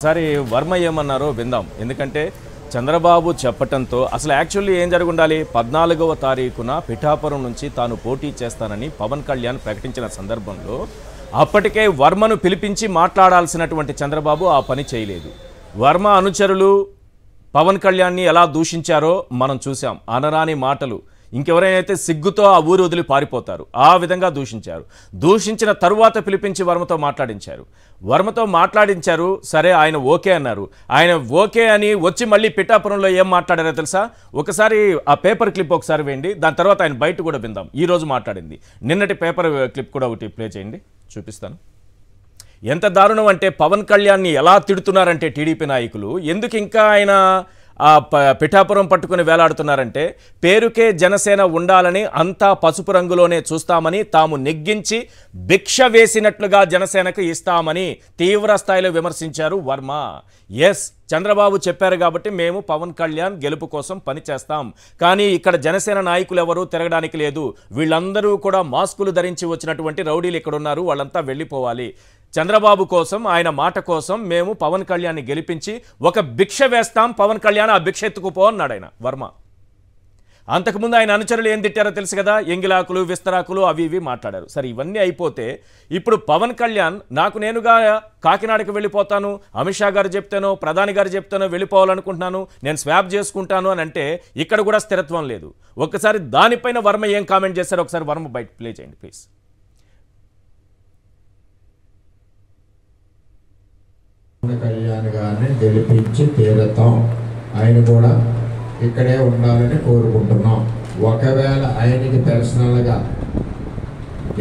సరే వర్మ ఏమన్నారో విందాం. ఎందుకంటే చంద్రబాబు చెప్పటంతో అసలు యాక్చువల్లీ ఏం జరిగి ఉండాలి, 14వ తారీఖున పిఠాపురం నుంచి తాను పోటీ చేస్తానని పవన్ కళ్యాణ్ ప్రకటించిన సందర్భంలో అప్పటికే వర్మను పిలిపించి మాట్లాడాల్సినటువంటి చంద్రబాబు ఆ పని చేయలేదు. వర్మ అనుచరులు పవన్ కళ్యాణ్ని ఎలా దూషించారో మనం చూసాం. అనరాని మాటలు, ఇంకెవరైతే సిగ్గుతో ఆ ఊరు వదిలి పారిపోతారు ఆ విధంగా దూషించారు. దూషించిన తరువాత పిలిపించి వర్మతో మాట్లాడించారు. సరే ఆయన ఓకే అన్నారు. ఆయన ఓకే అని వచ్చి మళ్ళీ పిఠాపురంలో ఏం మాట్లాడారో తెలుసా? ఒకసారి ఆ పేపర్ క్లిప్ ఒకసారి వేయండి, దాని తర్వాత ఆయన బయట కూడా విందాం. ఈ రోజు మాట్లాడింది నిన్నటి పేపర్ క్లిప్ కూడా ఒకటి ప్లే చేయండి, చూపిస్తాను. ఎంత దారుణం అంటే పవన్ కళ్యాణ్ని ఎలా తిడుతున్నారంటే టీడీపీ నాయకులు, ఎందుకు ఇంకా ఆయన ఆ పిఠాపురం పట్టుకుని వేలాడుతున్నారంటే పేరుకే జనసేన ఉండాలని అంతా పసుపు రంగులోనే చూస్తామని, తాము నెగ్గించి భిక్ష వేసినట్లుగా జనసేనకు ఇస్తామని తీవ్ర స్థాయిలో విమర్శించారు వర్మ. ఎస్, చంద్రబాబు చెప్పారు కాబట్టి మేము పవన్ కళ్యాణ్ గెలుపు కోసం పనిచేస్తాం, కానీ ఇక్కడ జనసేన నాయకులు ఎవరూ తిరగడానికి లేదు. వీళ్ళందరూ కూడా మాస్కులు ధరించి వచ్చినటువంటి రౌడీలు ఇక్కడ ఉన్నారు, వాళ్ళంతా వెళ్ళిపోవాలి. చంద్రబాబు కోసం, ఆయన మాట కోసం మేము పవన్ కళ్యాణ్ని గెలిపించి ఒక భిక్ష వేస్తాం, పవన్ కళ్యాణ్ ఆ భిక్ష ఎత్తుకుపో అన్నాడు ఆయన వర్మ. అంతకుముందు ఆయన అనుచరులు ఏం తిట్టారో తెలుసు కదా, ఎంగిలాకులు విస్తరాకులు అవి ఇవి మాట్లాడారు. సరే, ఇవన్నీ అయిపోతే ఇప్పుడు పవన్ కళ్యాణ్ నాకు నేనుగా కాకినాడకు వెళ్ళిపోతాను, అమిత్ షా గారు చెప్తానో ప్రధాని గారు చెప్తానో వెళ్ళిపోవాలనుకుంటున్నాను, నేను స్వాప్ చేసుకుంటాను అని అంటే ఇక్కడ కూడా స్థిరత్వం లేదు. ఒక్కసారి దానిపైన వర్మ ఏం కామెంట్ చేశారో ఒకసారి వర్మ బయట ప్లే చేయండి ప్లీజ్. కళ్యాణ్ గారిని గెలిపించి తీరతాం, ఆయన కూడా ఇక్కడే ఉండాలని కోరుకుంటున్నాం. ఒకవేళ ఆయనకి పర్సనల్గా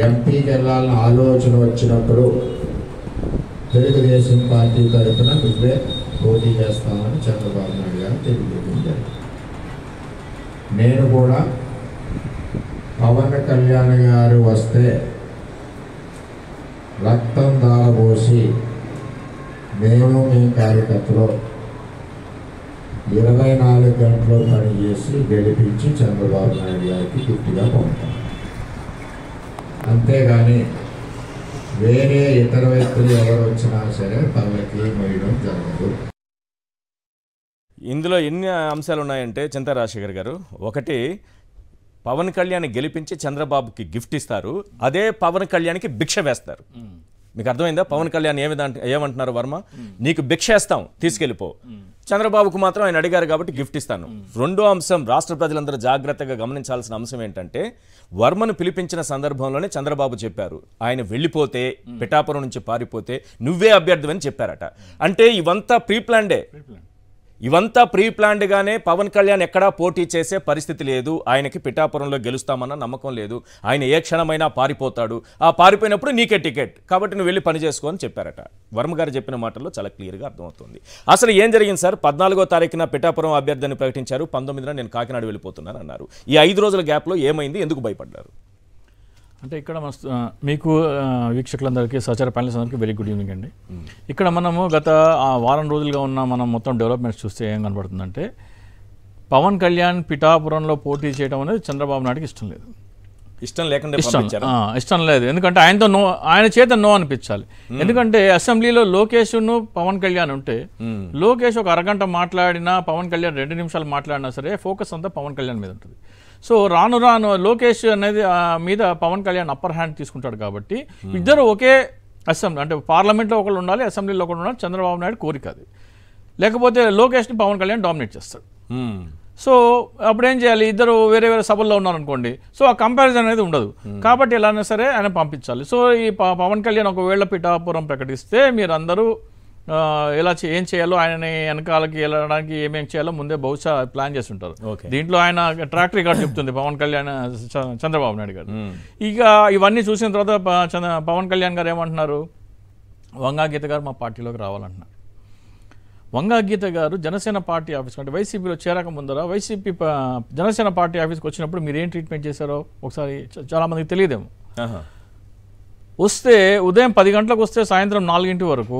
ఎంపీకి వెళ్ళాలని ఆలోచన వచ్చినప్పుడు తెలుగుదేశం పార్టీ తరఫున నువ్వే పోటీ చేస్తామని చంద్రబాబు నాయుడు గారు తెలియజేశారు. నేను కూడా పవన్ కళ్యాణ్ గారు వస్తే రక్తం దారబోసి మేము కార్యకర్తలు 24 గంటలు పనిచేసి గెలిపించి చంద్రబాబు నాయుడు గారికి గిఫ్ట్గా పంపుతాం. అంతేగాని వేరే ఇతర వ్యక్తులు ఎవరు వచ్చినా సరే పల్లకి మోయడం జరగదు. ఇందులో ఎన్ని అంశాలు ఉన్నాయంటే చింతారాజశేఖర్ గారు, ఒకటి పవన్ కళ్యాణ్ గెలిపించి చంద్రబాబుకి గిఫ్ట్ ఇస్తారు, అదే పవన్ కళ్యాణ్కి భిక్ష వేస్తారు. మీకు అర్థమైందా? పవన్ కళ్యాణ్ ఏమంటున్నారు వర్మ, నీకు భిక్ష వేస్తాం తీసుకెళ్ళిపో, చంద్రబాబుకు మాత్రం ఆయన అడిగారు కాబట్టి గిఫ్ట్ ఇస్తాను. రెండో అంశం రాష్ట్ర ప్రజలందరూ జాగ్రత్తగా గమనించాల్సిన అంశం ఏంటంటే వర్మను పిలిపించిన సందర్భంలోనే చంద్రబాబు చెప్పారు, ఆయన వెళ్ళిపోతే పిఠాపురం నుంచి పారిపోతే నువ్వే అభ్యర్థివని చెప్పారట. అంటే ఇవంతా ప్రీ ప్లాన్డ్గానే పవన్ కళ్యాణ్ ఎక్కడా పోటీ చేసే పరిస్థితి లేదు, ఆయనకి పిఠాపురంలో గెలుస్తామన్న నమ్మకం లేదు, ఆయన ఏ క్షణమైనా పారిపోతాడు, ఆ పారిపోయినప్పుడు నీకే టికెట్ కాబట్టి నువ్వు వెళ్ళి పని చేసుకో అని చెప్పారట. వర్మ గారు చెప్పిన మాటల్లో చాలా క్లియర్గా అర్థమవుతుంది. అసలు ఏం జరిగింది సార్? 14వ తారీఖున పిఠాపురం అభ్యర్థిని ప్రకటించారు, 19న నేను కాకినాడ వెళ్ళిపోతున్నాను అన్నారు. ఈ 5 రోజుల గ్యాప్లో ఏమైంది, ఎందుకు భయపడ్డారు? అంటే ఇక్కడ మీకు వీక్షకులందరికీ సహచార ప్యానలిస్ట్ అందరికీ వెరీ గుడ్ ఈవినింగ్ అండి. ఇక్కడ మనము గత వారం రోజులుగా ఉన్న మనం మొత్తం డెవలప్మెంట్స్ చూస్తే ఏం కనబడుతుందంటే పవన్ కళ్యాణ్ పిఠాపురంలో పోటీ చేయడం అనేది చంద్రబాబు నాయుడుకి ఇష్టం లేదు. ఇష్టం లేదు, ఎందుకంటే ఆయన చేత నో అనిపించాలి. ఎందుకంటే అసెంబ్లీలో లోకేష్ను పవన్ కళ్యాణ్ ఉంటే లోకేష్ ఒక అరగంట మాట్లాడినా, పవన్ కళ్యాణ్ 2 నిమిషాలు మాట్లాడినా సరే ఫోకస్ అంతా పవన్ కళ్యాణ్ మీద ఉంటుంది. సో రాను లోకేష్ అనేది మీద పవన్ కళ్యాణ్ అప్పర్ హ్యాండ్ తీసుకుంటాడు కాబట్టి ఇద్దరు ఒకే అసెంబ్లీ అంటే పార్లమెంట్లో ఒకళ్ళు ఉండాలి, అసెంబ్లీలో ఒకళ్ళు ఉండాలి. చంద్రబాబు నాయుడు కోరిక అది. లేకపోతే లోకేష్ని పవన్ కళ్యాణ్ డామినేట్ చేస్తాడు. సో అప్పుడు ఏం చేయాలి, ఇద్దరు వేరే వేరే సభల్లో ఉన్నారనుకోండి, సో ఆ కంపారిజన్ అనేది ఉండదు. కాబట్టి ఎలానే సరే ఆయన పంపించాలి. సో ఈ పవన్ కళ్యాణ్ ఒకవేళ పిఠాపురం ప్రకటిస్తే మీరందరూ ఏం చేయాలో, ఆయనని వెనకాలకి వెళ్ళడానికి ఏమేమి చేయాలో ముందే బహుశా ప్లాన్ చేస్తుంటారు. దీంట్లో ఆయన ట్రాక్ రికార్డ్ చెప్తుంది పవన్ కళ్యాణ్ చంద్రబాబు నాయుడు గారు. ఇక ఇవన్నీ చూసిన తర్వాత పవన్ కళ్యాణ్ గారు ఏమంటున్నారు, వంగా గీత గారు మా పార్టీలోకి రావాలంటున్నారు. వంగా గీత గారు జనసేన పార్టీ ఆఫీస్కి అంటే వైసీపీలో చేరక ముందర జనసేన పార్టీ ఆఫీస్కి వచ్చినప్పుడు మీరు ఏం ట్రీట్మెంట్ చేశారో ఒకసారి చాలామందికి తెలియదేమో. వస్తే ఉదయం 10 గంటలకు వస్తే సాయంత్రం 4 గంటల వరకు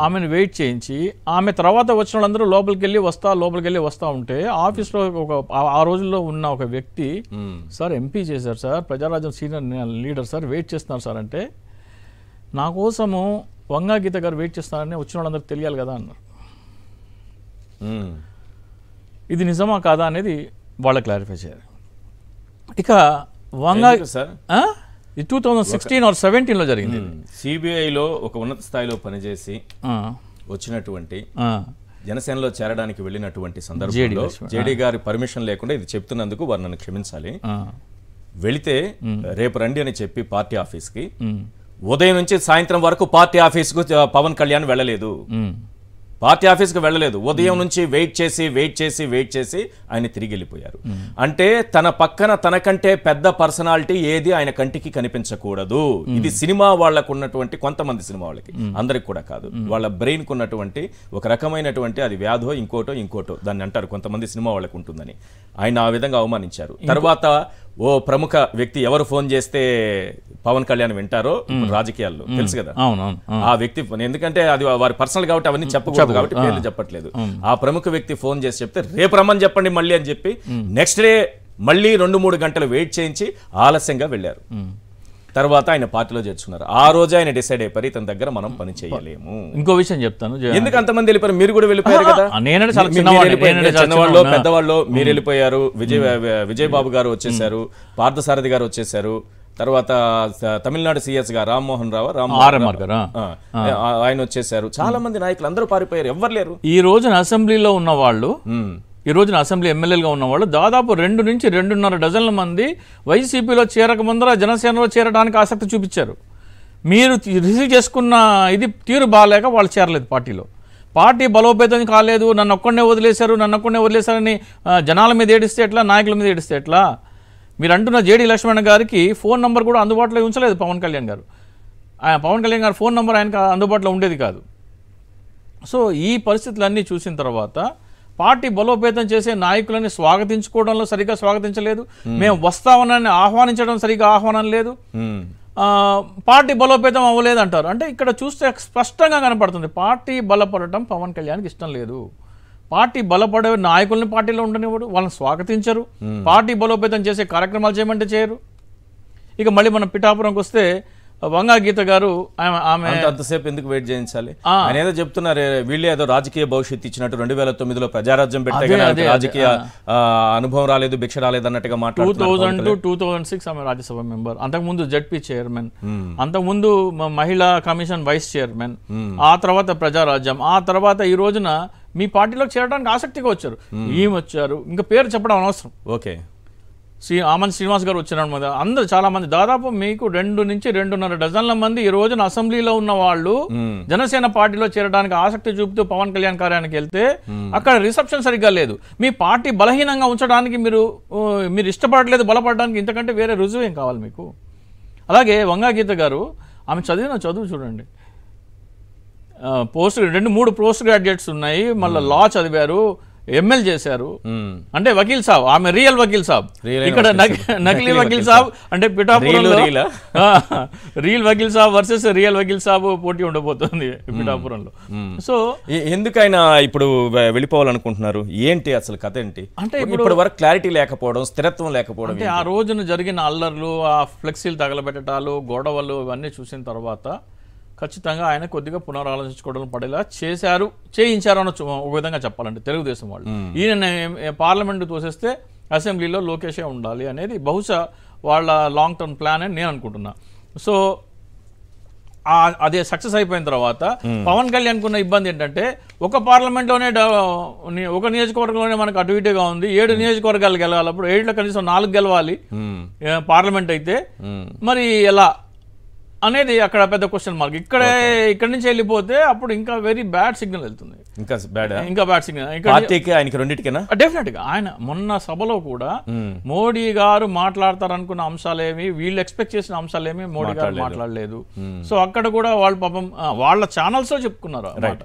ఆమెను వెయిట్ చేయించి, ఆమె తర్వాత వచ్చిన వాళ్ళందరూ లోపలికి వెళ్ళి వస్తా ఉంటే ఆఫీస్లో ఆ రోజుల్లో ఉన్న ఒక వ్యక్తి, సార్ ఎంపీ చేశారు sir, Prajarajyam senior leader sir, wait చేస్తున్నారు సార్ అంటే, నా కోసము వంగా గీత గారు వెయిట్ చేస్తారని వచ్చిన వాళ్ళందరికీ తెలియాలి కదా అన్నారు. ఇది నిజమా కాదా అనేది వాళ్ళ క్లారిఫై చేయాలి. ఇక వంగా సార్ 2016 or 17లో జరిగింది. సిబిఐలో ఒక ఉన్నత స్థాయిలో పనిచేసి వచ్చినటువంటి జనసేనలో చేరడానికి వెళ్ళినటువంటి సందర్భంలో జేడీ గారి పర్మిషన్ లేకుండా ఇది చెప్తున్నందుకు వారు నన్ను క్షమించాలి. వెళితే రేపు రండి అని చెప్పి పార్టీ ఆఫీస్కి ఉదయం నుంచి సాయంత్రం వరకు పార్టీ ఆఫీస్కు పవన్ కళ్యాణ్ వెళ్ళలేదు. పార్టీ ఆఫీస్కి వెళ్ళలేదు. ఉదయం నుంచి వెయిట్ చేసి ఆయన తిరిగి వెళ్ళిపోయారు. అంటే తన పక్కన తనకంటే పెద్ద పర్సనాలిటీ ఏది ఆయన కంటికి కనిపించకూడదు. ఇది సినిమా వాళ్ళకు ఉన్నటువంటి కొంతమంది సినిమా వాళ్ళకి, అందరికి కూడా కాదు, వాళ్ళ బ్రెయిన్ కు ఉన్నటువంటి ఒక రకమైనటువంటి అది వ్యాధో ఇంకోటో దాన్ని అంటారు, కొంతమంది సినిమా వాళ్ళకు ఉంటుందని ఆయన ఆ విధంగా అవమానించారు. తర్వాత ఓ ప్రముఖ వ్యక్తి ఎవరు ఫోన్ చేస్తే పవన్ కళ్యాణ్ వింటారో రాజకీయాల్లో తెలుసు కదా, ఆ వ్యక్తి, ఎందుకంటే అది వారి పర్సనల్ కాబట్టి అవన్నీ చెప్పకూడదు కాబట్టి పేర్లు చెప్పట్లేదు. ఆ ప్రముఖ వ్యక్తి ఫోన్ చేసి చెప్తే రేపు రమ్మని చెప్పండి మళ్ళీ అని చెప్పి నెక్స్ట్ డే మళ్ళీ 2-3 గంటలు వెయిట్ చేయించి ఆలస్యంగా వెళ్ళారు. తర్వాత ఆయన పార్టీలో చేర్చుకున్నారు. ఆ రోజు ఆయన డిసైడ్ అయిపోయి ఇతని దగ్గర మనం పని చేయలేము. ఇంకో విషయం చెప్తాను, ఎందుకు అంతమంది వెళ్ళిపోయారు? మీరు కూడా వెళ్ళిపోయారు కదా, చిన్నవాళ్ళు పెద్దవాళ్ళు మీరు వెళ్ళిపోయారు. విజయ్ బాబు గారు వచ్చేసారు, పార్థసారథి గారు వచ్చేసారు, తర్వాత తమిళనాడు సిఎస్ గారు రామ్మోహన్ రావు ఆయన వచ్చేసారు. చాలా మంది నాయకులు అందరూ పారిపోయారు, ఎవ్వరు లేరు. ఈ రోజున అసెంబ్లీలో ఉన్న వాళ్ళు, ఈ రోజున అసెంబ్లీ ఎమ్మెల్యేలుగా ఉన్నవాళ్ళు దాదాపు 2 నుంచి 2.5 డజన్ల మంది వైసీపీలో చేరక ముందర జనసేనలో చేరడానికి ఆసక్తి చూపించారు. మీరు రిసీవ్ చేసుకున్న ఇది తీరు బాగాలేక వాళ్ళు చేరలేదు పార్టీలో. పార్టీ బలోపేతం కాలేదు, నన్ను ఒక్కడనే వదిలేశారని జనాల మీద ఏడిస్తే ఎట్లా, నాయకుల మీద ఏడిస్తే ఎట్లా? మీరు అంటున్న జేడీ లక్ష్మణ్ గారికి ఫోన్ నెంబర్ కూడా అందుబాటులో ఉంచలేదు పవన్ కళ్యాణ్ గారు. పవన్ కళ్యాణ్ గారు ఫోన్ నెంబర్ ఆయనకు అందుబాటులో ఉండేది కాదు. సో ఈ పరిస్థితులన్నీ చూసిన తర్వాత పార్టీ బలోపేతం చేసే నాయకులని స్వాగతించుకోవడంలో సరిగ్గా స్వాగతించలేదు, మేము వస్తామని ఆహ్వానించడం సరిగ్గా ఆహ్వానం లేదు, పార్టీ బలోపేతం అవ్వలేదు అంటారు. అంటే ఇక్కడ చూస్తే స్పష్టంగా కనపడుతుంది పార్టీ బలపడటం పవన్ కళ్యాణ్కి ఇష్టం లేదు. పార్టీ బలపడే నాయకుల్ని పార్టీలో ఉండనివ్వడు, వాళ్ళని స్వాగతించరు, పార్టీ బలోపేతం చేసే కార్యక్రమాలు చేయమంటే చేయరు. ఇక మళ్ళీ మనం పిఠాపురంకి వస్తే వంగా గీత గారు ఆమె అంతసేపు ఎందుకు వెయిట్ చేయించాలి? ఆయన ఏదో చెప్తున్నారు, వీళ్ళే ఏదో రాజకీయ భవిష్యత్తు ఇచ్చినట్టు 2009లో ప్రజారాజ్యం పెట్టే రాజకీయ అనుభవం రాలేదు, భిక్ష రాలేదు అన్నట్టుగా మాట్లాడుతున్నారు. 2002-2006 ఆమె రాజ్యసభ మెంబర్, అంతకుముందు జడ్పీ చైర్మన్, అంతకుముందు మహిళా కమిషన్ వైస్ చైర్మన్, ఆ తర్వాత ప్రజారాజ్యం, ఆ తర్వాత ఈ రోజున మీ పార్టీలోకి చేరడానికి ఆసక్తిగా వచ్చారు. ఈమె వచ్చారు, ఇంకా పేరు చెప్పడం అనవసరం. ఓకే, ఆమంతి శ్రీనివాస్ గారు వచ్చిన అందరూ చాలా మంది, దాదాపు మీకు 2 నుంచి 2.5 డజన్ల మంది ఈ రోజున అసెంబ్లీలో ఉన్న వాళ్ళు జనసేన పార్టీలో చేరడానికి ఆసక్తి చూపుతూ పవన్ కళ్యాణ్ కార్యానికి వెళ్తే అక్కడ రిసెప్షన్ సరిగ్గా లేదు. మీ పార్టీ బలహీనంగా ఉంచడానికి మీరు ఇష్టపడలేదు, బలపడడానికి ఇంతకంటే వేరే రుజువు ఏం కావాలి మీకు? అలాగే వంగా గీత గారు ఆమె చదివిన చదువు చూడండి, 2-3 పోస్ట్ గ్రాడ్యుయేట్స్ ఉన్నాయి, మళ్ళీ లా చదివారు, ఎంఎల్ చేశారు. అంటే వకీల్ సాబ్, ఆమె రియల్ వకీల్ సాబ్. ఇక్కడ నకిలీ వకీల్ సాబ్ అంటే పిఠాపురంలో real Vakeel Saab versus real Vakeel Saab పోటీ ఉండబోతుంది పిఠాపురంలో. సో ఎందుకు ఆయన ఇప్పుడు వెళ్ళిపోవాలనుకుంటున్నారు? ఏంటి అసలు కథ ఏంటి? అంటే ఇప్పుడు వరకు క్లారిటీ లేకపోవడం, స్థిరత్వం లేకపోవడం. అంటే ఆ రోజున జరిగిన అల్లర్లు, ఆ ఫ్లెక్సీలు తగలబెట్టడాలు, గొడవలు ఇవన్నీ చూసిన తర్వాత ఖచ్చితంగా ఆయన కొద్దిగా పునరాలోచించుకోవడం పడేలా చేయించారు అని ఒక విధంగా చెప్పాలంటే తెలుగుదేశం వాళ్ళు. ఈయన పార్లమెంటు తోసేస్తే అసెంబ్లీలో లోకేషే ఉండాలి అనేది బహుశా వాళ్ళ లాంగ్ టర్మ్ ప్లాన్ అని నేను అనుకుంటున్నా. సో అదే సక్సెస్ అయిపోయిన తర్వాత పవన్ కళ్యాణ్కి ఉన్న ఇబ్బంది ఏంటంటే ఒక పార్లమెంట్లోనే ఒక నియోజకవర్గంలోనే మనకు అటు ఇటుగా ఉంది, 7 నియోజకవర్గాలు గెలవాలి. అప్పుడు 7లో కనీసం 4 గెలవాలి పార్లమెంట్ అయితే, మరి ఎలా అనేది అక్కడ పెద్ద క్వశ్చన్ మార్క్. ఇక్కడి నుంచి వెళ్ళిపోతే అప్పుడు ఇంకా వెరీ బ్యాడ్ సిగ్నల్ వెళ్తుంది, ఇంకా బ్యాడ్ సిగ్నల్ ఆయనకి రెండింటికేనా? డెఫినెట్ గా. ఆయన మొన్న సభలో కూడా మోడీ గారు మాట్లాడతారనుకున్న అంశాలేమి, వీళ్ళు ఎక్స్పెక్ట్ చేసిన అంశాలేమి మోడీ గారు మాట్లాడలేదు. సో అక్కడ కూడా వాళ్ళు పాపం వాళ్ళ ఛానల్స్ లో చెప్పుకున్నారు అన్నమాట.